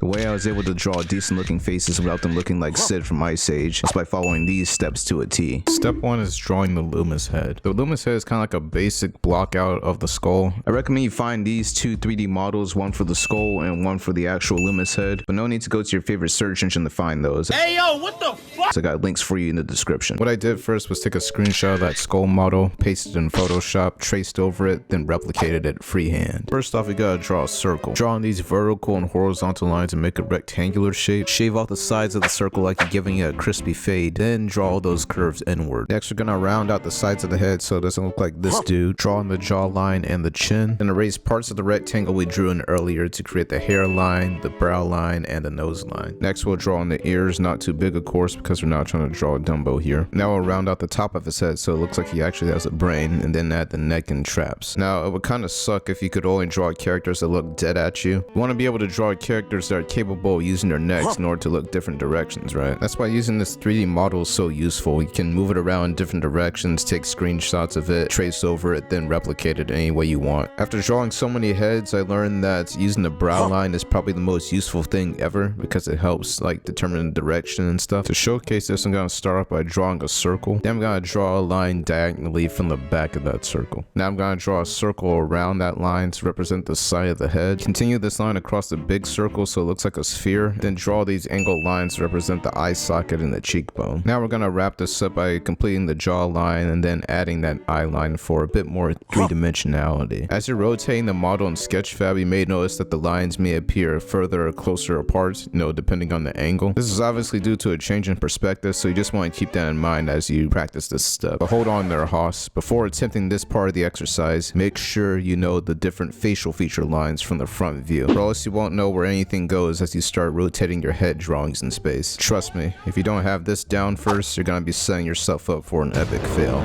The way I was able to draw decent looking faces without them looking like Sid from Ice Age was by following these steps to a T. Step 1 is drawing the Loomis head. The Loomis head is kind of like a basic block out of the skull. I recommend you find these two 3D models, one for the skull and one for the actual Loomis head, but no need to go to your favorite search engine to find those. Hey yo, what the fuck? So I got links for you in the description. What I did first was take a screenshot of that skull model, pasted it in Photoshop, traced over it, then replicated it freehand. First off, you gotta draw a circle. Drawing these vertical and horizontal lines and make a rectangular shape. Shave off the sides of the circle like you're giving it a crispy fade, then draw all those curves inward. Next, we're gonna round out the sides of the head so it doesn't look like this dude. Drawing the jawline and the chin, and erase parts of the rectangle we drew in earlier to create the hairline, the brow line, and the nose line. Next, we'll draw on the ears, not too big of course because we're not trying to draw a Dumbo here. Now we'll round out the top of his head so it looks like he actually has a brain, and then add the neck and traps. Now, it would kind of suck if you could only draw characters that look dead at you. You want to be able to draw characters that are capable of using their necks in order to look different directions, right? That's why using this 3D model is so useful. You can move it around in different directions, take screenshots of it, trace over it, then replicate it any way you want. After drawing so many heads, I learned that using the brow line is probably the most useful thing ever because it helps like determine the direction and stuff. To showcase this, I'm gonna start off by drawing a circle. Then I'm gonna draw a line diagonally from the back of that circle. Now I'm gonna draw a circle around that line to represent the side of the head. Continue this line across the big circle so it looks like a sphere. Then draw these angled lines to represent the eye socket and the cheekbone. Now we're gonna wrap this up by completing the jawline and then adding that eye line for a bit more three-dimensionality. As you're rotating the model in Sketchfab, you may notice that the lines may appear further or closer apart, depending on the angle. This is obviously due to a change in perspective, so you just want to keep that in mind as you practice this step. But hold on there, Hoss. Before attempting this part of the exercise, make sure you know the different facial feature lines from the front view, or else you won't know where anything goes as you start rotating your head drawings in space. Trust me, if you don't have this down first, you're gonna be setting yourself up for an epic fail.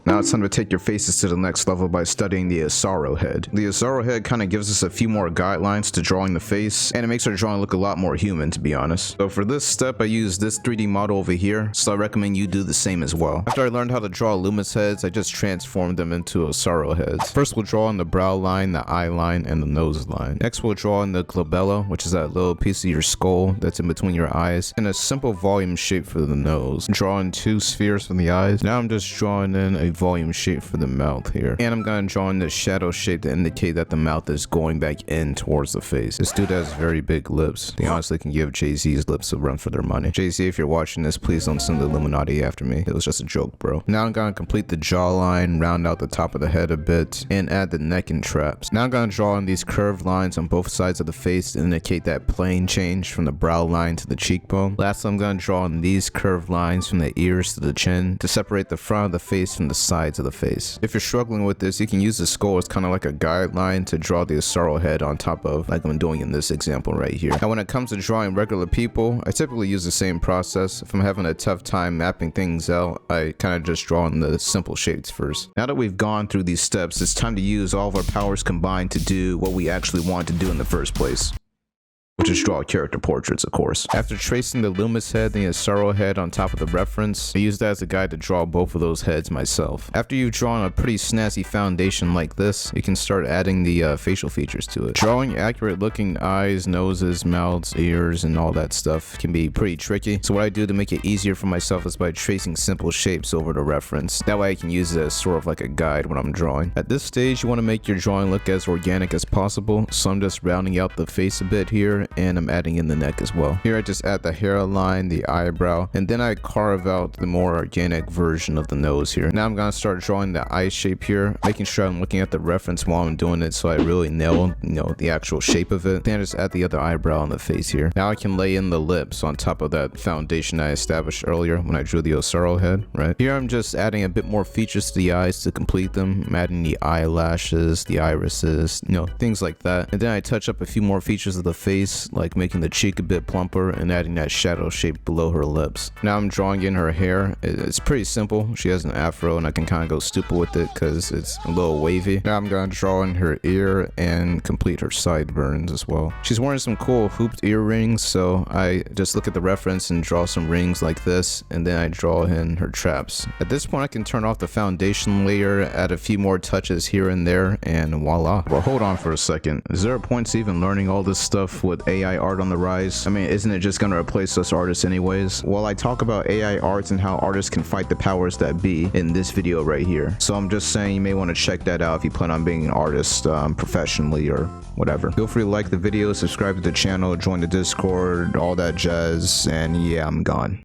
Now it's time to take your faces to the next level by studying the Asaro head. The Asaro head kind of gives us a few more guidelines to drawing the face, and it makes our drawing look a lot more human, to be honest. So for this step, I use this 3D model over here, so I recommend you do the same as well. After I learned how to draw Loomis heads, I just transformed them into Asaro heads. First, we'll draw on the brow line, the eye line, and the nose line. Next, we'll draw on the glabella, which is that little piece of your skull that's in between your eyes, and a simple volume shape for the nose. Drawing two spheres for the eyes. Now I'm just drawing in a volume shape for the mouth here, and I'm gonna draw in the shadow shape to indicate that the mouth is going back in towards the face. This dude has very big lips. They honestly can give Jay-Z's lips a run for their money. Jay-Z, if you're watching this, please don't send the Illuminati after me. It was just a joke, bro. Now I'm gonna complete the jawline, round out the top of the head a bit, and add the neck and traps. Now I'm gonna draw in these curved lines on both sides of the face to indicate that plane change from the brow line to the cheekbone. Lastly, I'm gonna draw in these curved lines from the ears to the chin to separate the front of the face from the sides of the face. If you're struggling with this, you can use the skull as kind of like a guideline to draw the Asaro head on top of, like I'm doing in this example right here. Now when it comes to drawing regular people, I typically use the same process. If I'm having a tough time mapping things out, I kind of just draw in the simple shapes first. Now that we've gone through these steps, it's time to use all of our powers combined to do what we actually wanted to do in the first place, which is draw character portraits, of course. After tracing the Loomis head and the Asaro head on top of the reference, I used that as a guide to draw both of those heads myself. After you've drawn a pretty snazzy foundation like this, you can start adding the facial features to it. Drawing accurate looking eyes, noses, mouths, ears, and all that stuff can be pretty tricky, so what I do to make it easier for myself is by tracing simple shapes over the reference. That way I can use it as sort of like a guide when I'm drawing. At this stage, you want to make your drawing look as organic as possible, so I'm just rounding out the face a bit here, and I'm adding in the neck as well. Here I just add the hairline, the eyebrow, and then I carve out the more organic version of the nose here. Now I'm gonna start drawing the eye shape here, making sure I'm looking at the reference while I'm doing it so I really nail, the actual shape of it. Then I just add the other eyebrow on the face here. Now I can lay in the lips on top of that foundation I established earlier when I drew the Asaro head, right? Here I'm just adding a bit more features to the eyes to complete them. I'm adding the eyelashes, the irises, things like that. And then I touch up a few more features of the face, face, like making the cheek a bit plumper and adding that shadow shape below her lips. Now I'm drawing in her hair. It's pretty simple. She has an afro and I can kind of go stupid with it because it's a little wavy. Now I'm gonna draw in her ear and complete her sideburns as well. She's wearing some cool hooped earrings, so I just look at the reference and draw some rings like this, and then I draw in her traps. At this point I can turn off the foundation layer, add a few more touches here and there, and voila. Well, hold on for a second. Is there a point to even learning all this stuff with AI art on the rise? I mean, isn't it just gonna replace us artists anyways? Well, I talk about AI art and how artists can fight the powers that be in this video right here. So I'm just saying you may want to check that out if you plan on being an artist professionally or whatever. Feel free to like the video, subscribe to the channel, join the Discord, all that jazz, and yeah, I'm gone.